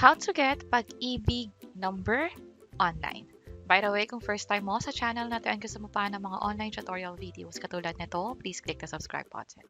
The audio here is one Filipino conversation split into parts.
How to get pag-ibig number online. By the way, kung first time mo sa channel natin, gusto mo pa ng mga online tutorial videos katulad nito, please click the subscribe button.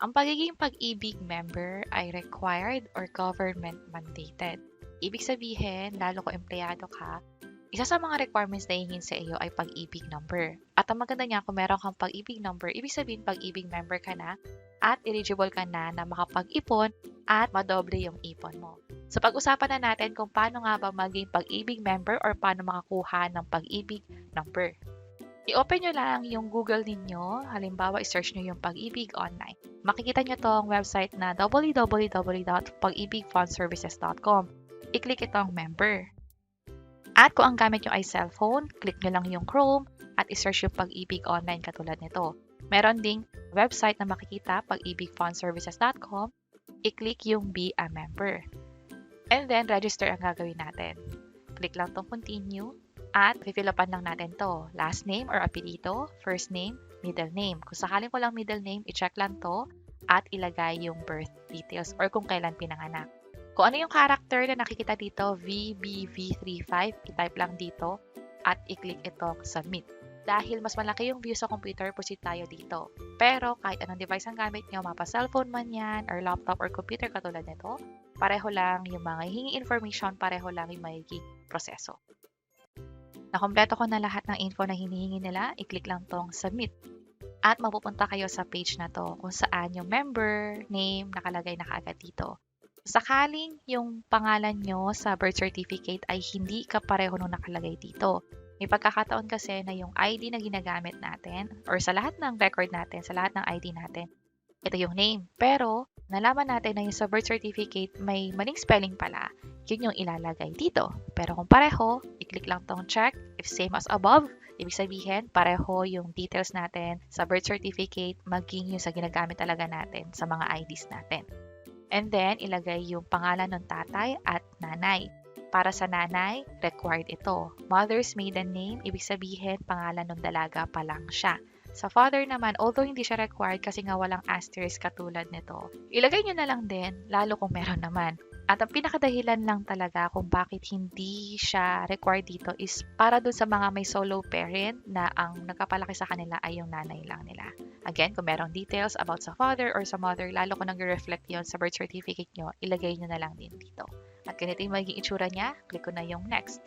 Ang pagiging pag-ibig member ay required or government mandated. Ibig sabihin, lalo kung empleyado ka, isa sa mga requirements na hingin sa iyo ay pag-ibig number. At ang maganda niya, kung meron kang pag-ibig number, ibig sabihin pag-ibig member ka na at eligible ka na makapag-ipon at madoble yung ipon mo. So pag-usapan na natin kung paano nga ba maging pag-ibig member or paano makakuha ng pag-ibig number. I-open nyo lang yung Google ninyo. Halimbawa, i-search nyo yung pag-ibig online. Makikita nyo tong website na www.pag-ibigfundservices.com. I-click itong member. At kung ang gamit nyo ay cellphone, click nyo lang yung Chrome at i-search yung pag-ibig online katulad nito. Meron ding website na makikita, pag-ibigfundservices.com. I-click yung Be a Member. And then, register ang gagawin natin. Click lang tong Continue. At fill upan lang natin to. Last name or apelyido, first name, middle name. Kung sakaling ko lang middle name, i-check lang to at ilagay yung birth details or kung kailan pinanganak. Kung ano yung character na nakikita dito, VBV35, i-type lang dito at i-click itong submit. Dahil mas malaki yung view sa computer, proceed tayo dito. Pero kahit anong device ang gamit nyo, mapa cellphone man yan, or laptop or computer katulad nito, pareho lang yung mga hihingi information, pareho lang yung magiging proseso. Nakompleto ko na lahat ng info na hinihingi nila, i-click lang tong submit. At mapupunta kayo sa page na to kung saan yung member name nakalagay na kaagad dito. Sakaling yung pangalan nyo sa birth certificate ay hindi kapareho nung nakalagay dito. May pagkakataon kasi na yung ID na ginagamit natin or sa lahat ng record natin, sa lahat ng ID natin, ito yung name. Pero nalaman natin na yung sa birth certificate may maling spelling pala, yun yung ilalagay dito. Pero kung pareho, i-click lang tong check. If same as above, ibig sabihin pareho yung details natin sa birth certificate maging yung sa ginagamit talaga natin sa mga IDs natin. And then, ilagay yung pangalan ng tatay at nanay. Para sa nanay, required ito. Mother's maiden name, ibig sabihin pangalan ng dalaga pa lang siya. Sa father naman, although hindi siya required kasi nga walang asterisk katulad nito, ilagay nyo na lang din, lalo kung meron naman. At ang pinakadahilan lang talaga kung bakit hindi siya required dito is para dun sa mga may solo parent na ang nagpapalaki sa kanila ay yung nanay lang nila. Again, kung merong details about sa father or sa mother, lalo kung nag-reflect yon sa birth certificate nyo, ilagay nyo na lang din dito. At ganito yung magiging itsura niya, click ko na yung next.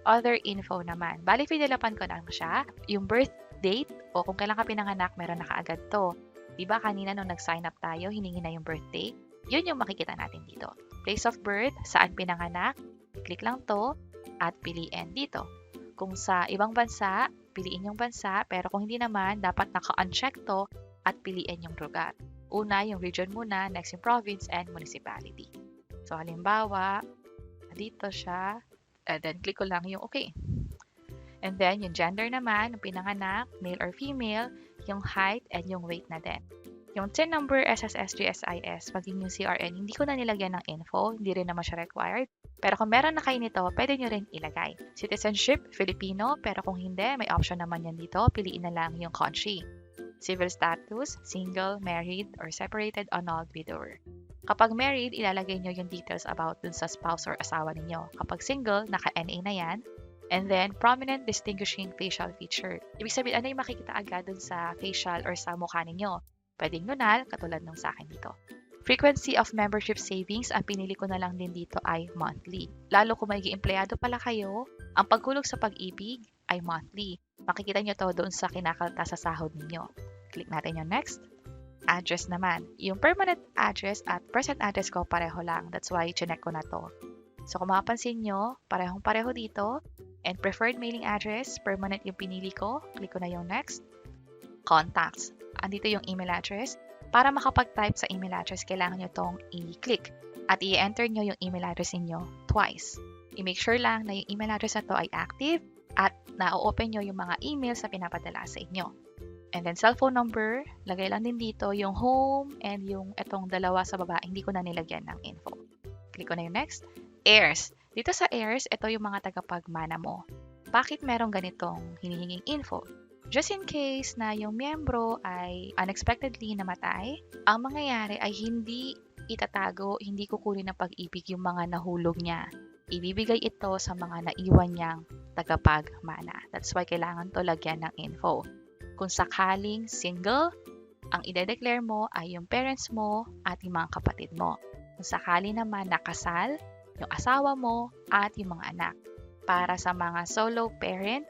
Other info naman. Bali, pinalapan ko lang siya. Yung birth date o kung kailan ka pinanganak, meron na kaagad to. Diba kanina nung nag-sign up tayo, hiningi na yung birthday? Yun yung makikita natin dito. Place of birth, saan pinanganak, click lang to at piliin dito. Kung sa ibang bansa, piliin yung bansa, pero kung hindi naman, dapat naka-uncheck to at piliin yung lugar. Una, yung region muna, next yung province and municipality. So, halimbawa, dito siya, then click ko lang yung okay. And then, yung gender naman, yung pinanganak, male or female, yung height, and yung weight na din. Yung TIN number, SSS, GSIS, maging yung CRN, hindi ko na nilagyan ng info, hindi rin naman siya required. Pero kung meron na kayo nito, pwede nyo rin ilagay. Citizenship, Filipino, pero kung hindi, may option naman yan dito, piliin na lang yung country. Civil status, single, married, or separated, annulled, widower. Kapag married, ilalagay nyo yung details about dun sa spouse or asawa ninyo. Kapag single, naka-NA na yan. And then, prominent distinguishing facial feature. Ibig sabihin, ano yung makikita agad dun sa facial or sa mukha ninyo? Pwedeng nunal, katulad nung sa akin dito. Frequency of membership savings, ang pinili ko na lang din dito ay monthly. Lalo kung magiging empleyado pala kayo, ang pagkulog sa pag-ibig ay monthly. Makikita nyo to doon sa kinakalta sa sahod ninyo. Click natin yung next. Address naman. Yung permanent address at present address ko pareho lang. That's why chinek ko na to. So kung mapapansin nyo, parehong-pareho dito. And preferred mailing address, permanent yung pinili ko. Click ko na yung next. Contacts. Andito yung email address. Para makapag-type sa email address, kailangan nyo itong i-click. At i-enter nyo yung email address niyo twice. I-make sure lang na yung email address na to ay active at na-open nyo yung mga emails na pinapadala sa inyo. And then cellphone number, lagay lang din dito yung home and yung itong dalawa sa baba, hindi ko na nilagyan ng info. Click ko na yung next. Heirs. Dito sa heirs, ito yung mga tagapagmana mo. Bakit merong ganitong hinihinging info? Just in case na yung miyembro ay unexpectedly namatay, ang mangyayari ay hindi itatago, hindi kukunin ng pag-ibig yung mga nahulog niya. Ibibigay ito sa mga naiwan niyang tagapagmana. That's why kailangan to lagyan ng info. Kung sakaling single, ang ide-declare mo ay yung parents mo at yung mga kapatid mo. Kung sakali naman nakasal, yung asawa mo at yung mga anak. Para sa mga solo parent,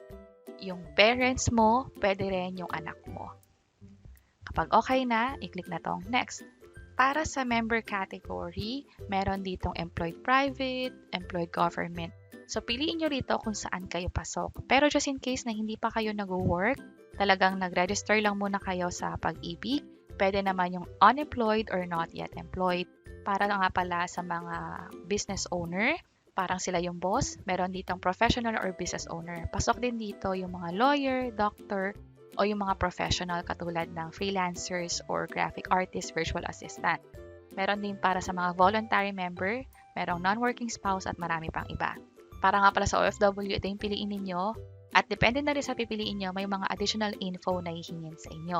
yung parents mo, pwede rin yung anak mo. Kapag okay na, i-click na tong next. Para sa member category, meron ditong employed private, employed government. So, piliin nyo rito kung saan kayo pasok. Pero just in case na hindi pa kayo nag-work, talagang nag-register lang muna kayo sa Pag-ibig, pwede naman yung unemployed or not yet employed. Para nga pala sa mga business owner, parang sila yung boss, meron ditong professional or business owner. Pasok din dito yung mga lawyer, doctor, o yung mga professional katulad ng freelancers or graphic artist, virtual assistant. Meron din para sa mga voluntary member, merong non-working spouse at marami pang iba. Para nga pala sa OFW, ito yung piliin ninyo. At depende na rin sa pipiliin nyo, may mga additional info na hihingin sa inyo.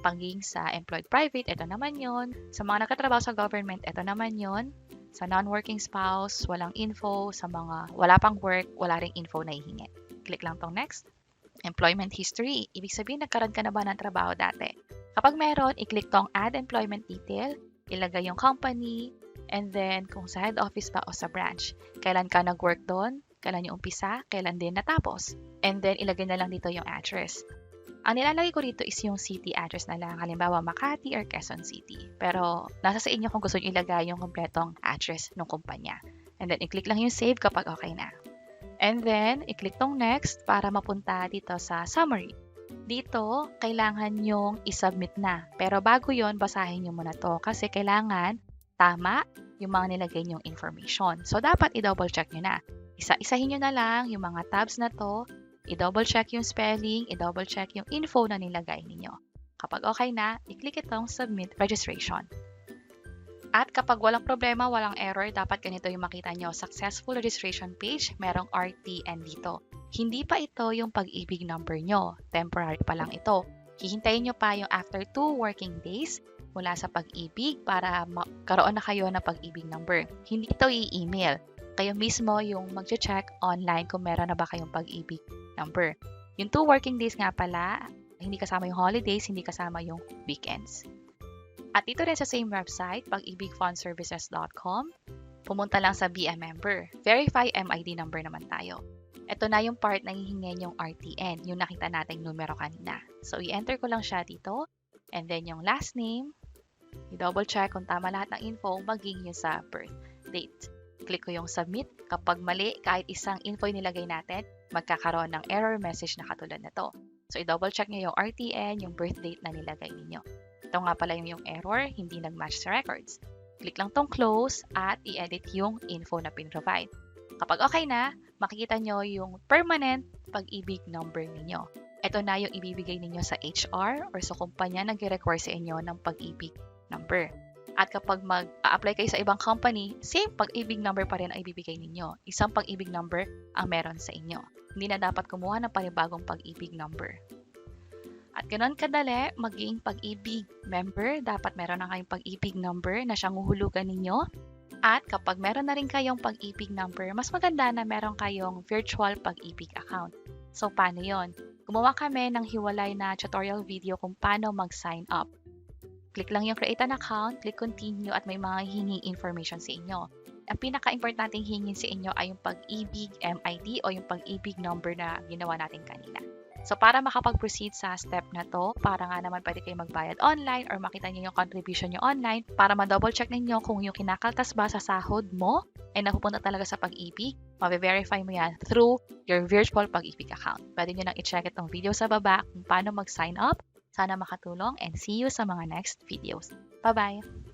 Pagiging sa employed private, ito naman yon. Sa mga nakatrabaho sa government, ito naman yon. Sa non-working spouse, walang info. Sa mga wala pang work, wala ring info na hihingin. Click lang tong next. Employment history. Ibig sabihin, nagkaroon ka na ba ng trabaho dati? Kapag meron, i-click tong add employment detail, ilagay yung company, and then kung sa head office ba o sa branch. Kailan ka nag-work doon? Kailan yung umpisa? Kailan din natapos? And then, ilagay na lang dito yung address. Ang nilalagay ko dito is yung city address na lang. Halimbawa, Makati or Quezon City. Pero, nasa sa inyo kung gusto nyo ilagay yung kompletong address ng kumpanya. And then, i-click lang yung save kapag okay na. And then, i-click tong next para mapunta dito sa summary. Dito, kailangan yung i-submit na. Pero bago yon, basahin nyo muna to kasi kailangan tama yung mga nilagay nyong information. So, dapat i-double check nyo na. Isa-isahin nyo na lang yung mga tabs na to, i-double check yung spelling, i-double check yung info na nilagay ninyo. Kapag okay na, i-click itong Submit Registration. At kapag walang problema, walang error, dapat ganito yung makita nyo. Successful registration page, merong RTN dito. Hindi pa ito yung Pag-ibig number nyo. Temporary pa lang ito. Hihintayin nyo pa yung after 2 working days mula sa Pag-ibig para magkaroon na kayo ng Pag-ibig number. Hindi ito i-email. Kayo mismo yung mag-check online kung meron na ba kayong Pag-ibig number. Yung 2 working days nga pala, hindi kasama yung holidays, hindi kasama yung weekends. At dito rin sa same website, pagibigfundservices.com, pumunta lang sa Be a Member. Verify MID number naman tayo. Ito na yung part na hihingin yung RTN, yung nakita nating numero kanina. So, i-enter ko lang siya dito. And then yung last name, i-double check kung tama lahat ng info, maging yung sa birth date. Click ko yung submit. Kapag mali, kahit isang info yung nilagay natin, magkakaroon ng error message na katulad na to. So, i-double check nyo yung RTN, yung birth date na nilagay ninyo. Ito nga pala yung error, hindi nag-match sa records. Click lang tong close at i-edit yung info na pin-provide. Kapag okay na, makikita nyo yung permanent Pag-ibig number ninyo. Ito na yung ibibigay ninyo sa HR or sa kumpanya na nag-require sa inyo ng Pag-ibig number. At kapag mag-apply kayo sa ibang company, same Pag-ibig number pa rin ang ibibigay ninyo. Isang Pag-ibig number ang meron sa inyo. Hindi na dapat kumuha ng panibagong Pag-ibig number. At ganoon kadali, maging Pag-ibig member, dapat meron na kayong Pag-ibig number na siyang huhulugan ninyo. At kapag meron na rin kayong Pag-ibig number, mas maganda na meron kayong virtual Pag-ibig account. So, paano yon? Gumawa kami ng hiwalay na tutorial video kung paano mag-sign up. Click lang yung create an account, click continue at may mga hinging information sa inyo. Ang pinaka-importanting hingin sa inyo ay yung Pag-ibig MID o yung Pag-ibig number na ginawa natin kanina. So, para makapag-proceed sa step na to, para nga naman pwede kayo magbayad online or makita niyo yung contribution nyo online, para ma-double check ninyo kung yung kinakaltas ba sa sahod mo ay napupunta talaga sa Pag-ibig, ma-verify mo yan through your virtual Pag-ibig account. Pwede nyo nang i-check itong video sa baba kung paano mag-sign up. Sana makatulong and see you sa mga next videos. Bye-bye!